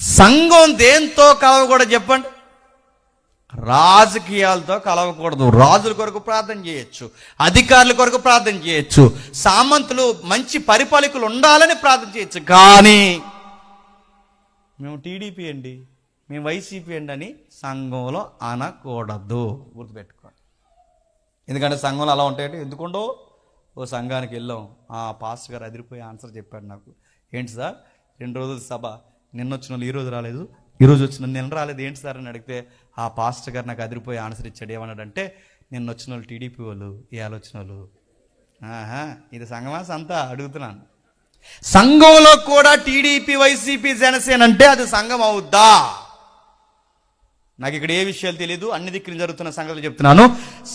సంఘం దేంతో కలవకూడదు చెప్పండి? రాజకీయాలతో కలవకూడదు. రాజుల కొరకు ప్రార్థన చేయొచ్చు, అధికారుల కొరకు ప్రార్థన చేయొచ్చు, సామంతులు మంచి పరిపాలకులు ఉండాలని ప్రార్థన చేయొచ్చు. కానీ మేము టీడీపీ అండి, మేము వైసీపీ అండి అని సంఘంలో అనకూడదు. గుర్తుపెట్టుకోండి. ఎందుకంటే సంఘంలో అలా ఉంటాయండి. ఎందుకుండో ఓ సంఘానికి వెళ్ళాం, పాస్టర్ గారు అదిరిపోయి ఆన్సర్ చెప్పాడు నాకు. ఏంటి సార్ 2 రోజుల సభ, నిన్న వచ్చిన వాళ్ళు ఈరోజు రాలేదు, ఈరోజు వచ్చిన నిన్న రాలేదు, ఏంటి సార్ అని అడిగితే ఆ పాస్టర్ గారు నాకు అదిరిపోయి ఆన్సర్ ఇచ్చాడు. ఏమన్నాడంటే, నిన్న వచ్చిన వాళ్ళు టీడీపీ వాళ్ళు, ఇవాళ వచ్చిన వాళ్ళు. ఇది సంఘమా సంతా అడుగుతున్నాను. సంఘంలో కూడా టీడీపీ, వైసీపీ, జనసేన అంటే అది సంఘం అవుద్దా? నాకు ఇక్కడ ఏ విషయాలు తెలియదు, అన్ని దిక్కులు జరుగుతున్న సంగతులు చెప్తున్నాను.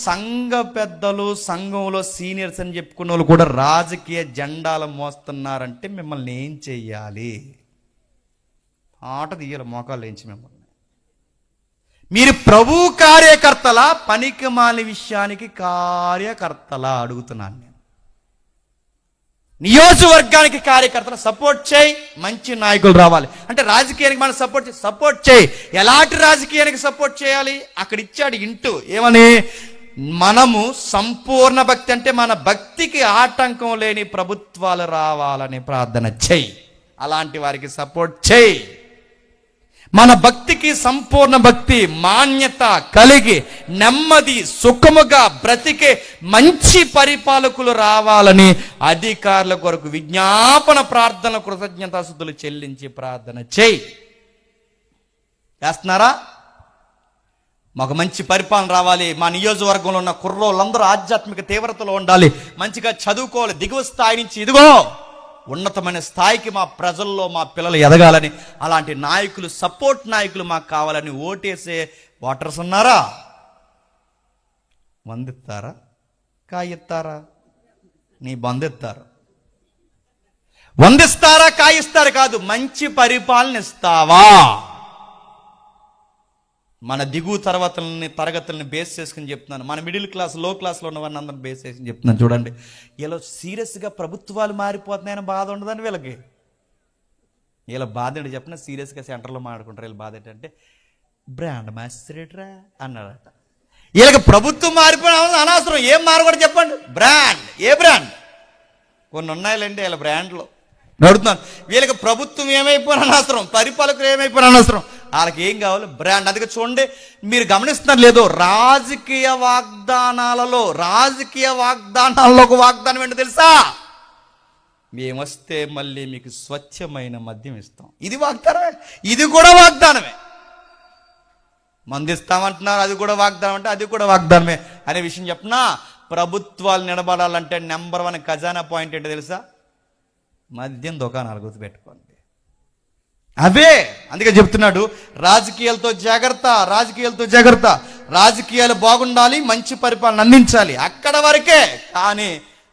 సంఘ పెద్దలు, సంఘంలో సీనియర్స్ అని చెప్పుకున్న వాళ్ళు కూడా రాజకీయ జెండాలు మోస్తున్నారంటే మిమ్మల్ని ఏం చెయ్యాలి? ఆట తీయాలి మోకాళ్ళు వేయించి మిమ్మల్ని. మీరు ప్రభు కార్యకర్తల, పనికిమాలి విషయానికి కార్యకర్తల అడుగుతున్నాను నేను. నియోజకవర్గానికి కార్యకర్తలు సపోర్ట్ చేయి, మంచి నాయకులు రావాలి అంటే రాజకీయానికి మనం సపోర్ట్ చేయి. ఎలాంటి రాజకీయానికి సపోర్ట్ చేయాలి? అక్కడ ఇచ్చాడు ఇంటూ ఏమని, మనము సంపూర్ణ భక్తి అంటే మన భక్తికి ఆటంకం లేని ప్రభుత్వాలు రావాలని ప్రార్థన చేయి. అలాంటి వారికి సపోర్ట్ చేయి. మన భక్తికి సంపూర్ణ భక్తి, మాన్యత కలిగి నెమ్మది సుఖముగా బ్రతికే మంచి పరిపాలకులు రావాలని అధికారుల కొరకు విజ్ఞాపన ప్రార్థన, కృతజ్ఞతాస్తుతులు చెల్లించి ప్రార్థన చేయి. చేస్తున్నారా? మాకు మంచి పరిపాలన రావాలి, మా నియోజకవర్గంలో ఉన్న కుర్రోళ్ళందరూ ఆధ్యాత్మిక తీవ్రతలో ఉండాలి, మంచిగా చదువుకోవాలి, దిగువ స్థాయి నుంచి ఇదిగో ఉన్నతమైన స్థాయికి మా ప్రజల్లో మా పిల్లలు ఎదగాలని, అలాంటి నాయకులు, సపోర్ట్ నాయకులు మాకు కావాలని ఓటేసే ఓటర్స్ ఉన్నారా? వందిస్తారా? కాయిస్తారా? నీ బందెత్తారు. వందిస్తారా? కాయిస్తారు కాదు, మంచి పరిపాలన ఇస్తావా? మన దిగువ తరగతులని బేస్ చేసుకుని చెప్తున్నాను. మన మిడిల్ క్లాస్, లో క్లాస్లో ఉన్నవాడిని అందరిని బేస్ చేసుకుని చెప్తున్నాను. చూడండి, ఇలా సీరియస్గా ప్రభుత్వాలు మారిపోతున్నాయని బాధ ఉండదని వీళ్ళకి. వీళ్ళ బాధ ఏంటి చెప్పిన, సీరియస్గా సెంటర్లో మాట్లాడుకుంటారు. వీళ్ళ బాధ ఏంటంటే బ్రాండ్ మాస్టరేట్రా అన్నాడట. వీళ్ళకి ప్రభుత్వం మారిపోయిన అనవసరం, ఏం మారకూడదు చెప్పండి? బ్రాండ్. ఏ బ్రాండ్? కొన్ని ఉన్నాయిలేండి వీళ్ళ బ్రాండ్లో నడుతున్నాను. వీళ్ళకి ప్రభుత్వం ఏమైపోయిన అనవసరం, పరిపాలకులు ఏమైపోయిన అనవసరం, వాళ్ళకి ఏం కావాలి? బ్రాండ్. అందుకే చూడండి, మీరు గమనిస్తున్నారు లేదో, రాజకీయ వాగ్దానాలలో ఒక వాగ్దానం ఏంటో తెలుసా? మేమొస్తే మళ్ళీ మీకు స్వచ్ఛమైన మద్యం ఇస్తాం. ఇది వాగ్దానమే, ఇది కూడా వాగ్దానమే. మందిస్తామంటున్నారు, అది కూడా వాగ్దానం అంటే అది కూడా వాగ్దానమే అనే విషయం చెప్పనా? ప్రభుత్వాలు నిలబడాలంటే నెంబర్ 1 ఖజానా పాయింట్ ఏంటో తెలుసా? మద్యం దుకాణాలు. గుర్తుపెట్టుకోండి అవే. అందుకే చెప్తున్నాడు, రాజకీయాలతో జాగ్రత్త, రాజకీయాలు బాగుండాలి, మంచి పరిపాలన అందించాలి, అక్కడ వరకే. కానీ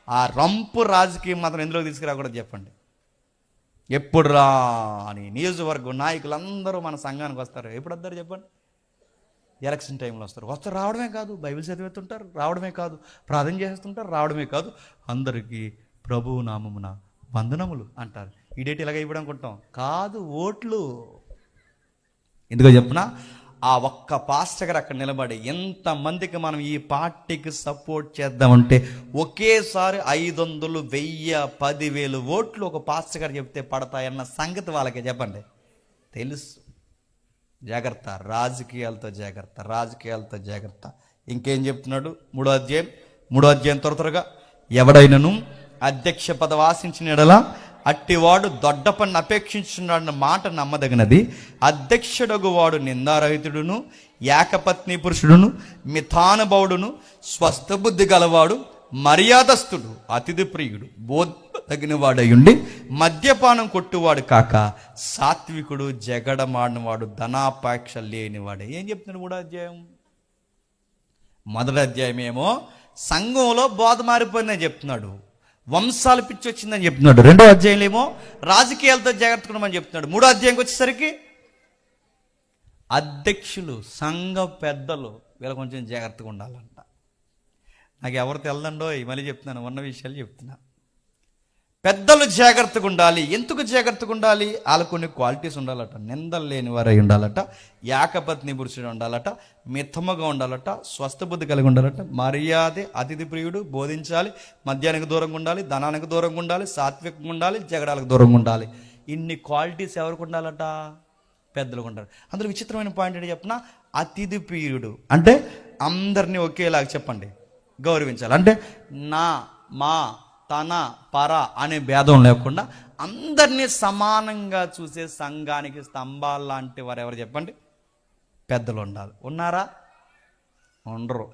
ఆ రంపు రాజకీయం మాత్రం ఎందులో తీసుకురాకూడదు చెప్పండి? ఎప్పుడు రా అని నియోజకవర్గం నాయకులందరూ మన సంఘానికి వస్తారు. ఎప్పుడు వస్తారు చెప్పండి? ఎలక్షన్ టైంలో వస్తారు. రావడమే కాదు, బైబిల్ చదివేస్తుంటారు, రావడమే కాదు, ప్రార్థన చేస్తుంటారు, రావడమే కాదు, అందరికీ ప్రభువు నామమున వందనములు అంటారు. ఈ డేట్ ఇలాగ ఇవ్వడం అనుకుంటాం కాదు, ఓట్లు. ఎందుకో చెప్పనా? ఆ ఒక్క పాస్టర్ గారు అక్కడ నిలబడి ఎంతమందికి మనం ఈ పార్టీకి సపోర్ట్ చేద్దామంటే ఒకేసారి 500, 1000, 10,000 ఓట్లు ఒక పాస్టర్ గారు చెప్తే పడతాయన్న సంగతి వాళ్ళకి చెప్పండి తెలుసు. జాగ్రత్త, రాజకీయాలతో జాగ్రత్త. ఇంకేం చెప్తున్నాడు? 3వ అధ్యాయం త్వరగా, ఎవడైనను అధ్యక్ష పదవి ఆశించిన ఎడల అట్టివాడు దొడ్డ పని అపేక్షించున్నాడన్న మాట నమ్మదగినది. అధ్యక్షుడగు వాడు నిందారహితుడును, ఏకపత్ని పురుషుడును, మితానుభవుడును, స్వస్థబుద్ధి గలవాడు, మర్యాదస్తుడు, అతిథి ప్రియుడు, బోధగిన వాడయుండి మద్యపానం కొట్టువాడు కాక సాత్వికుడు, జగడమాడినవాడు, ధనాపేక్ష లేనివాడే. ఏం చెప్తున్నాడు 3వ అధ్యాయం? 1వ అధ్యాయం ఏమో సంఘంలో బోధ మారిపోయిందని చెప్తున్నాడు, వంశాల పిచ్చి వచ్చిందని చెప్తున్నాడు. 2వ అధ్యాయంలో ఏమో రాజకీయాలతో జాగ్రత్తమని చెప్తున్నాడు. 3వ అధ్యాయంకి వచ్చేసరికి అధ్యక్షులు, సంఘ పెద్దలు వీళ్ళ కొంచెం జాగ్రత్తగా ఉండాలంట. నాకు ఎవరు తెలదండో, మళ్ళీ చెప్తున్నాను, ఉన్న విషయాలు చెప్తున్నా. పెద్దలు జాగ్రత్తగా ఉండాలి. ఎందుకు జాగ్రత్తగా ఉండాలి? వాళ్ళకు కొన్ని క్వాలిటీస్ ఉండాలట. నిందలు లేని వారై ఉండాలట, ఏకపత్ని పురుషుడు ఉండాలట, మితముగా ఉండాలట, స్వస్థ బుద్ధి కలిగి ఉండాలట, మర్యాద, అతిథి ప్రియుడు, బోధించాలి, మద్యానికి దూరంగా ఉండాలి, ధనానికి దూరంగా ఉండాలి, సాత్వికంగా ఉండాలి, జగడాలకు దూరంగా ఉండాలి. ఇన్ని క్వాలిటీస్ ఎవరికి ఉండాలట? పెద్దలకు ఉండాలి. అందులో విచిత్రమైన పాయింట్ ఏంటి చెప్పిన, అతిథి ప్రియుడు అంటే అందరినీ ఒకేలాగా చెప్పండి, గౌరవించాలి. అంటే నా, మా, తన, పర అనే భేదం లేకుండా అందరినీ సమానంగా చూసే సంఘానికి స్తంభాలు లాంటి వారు ఎవరు చెప్పండి? పెద్దలు ఉండాలి. ఉన్నారా? ఉండరు.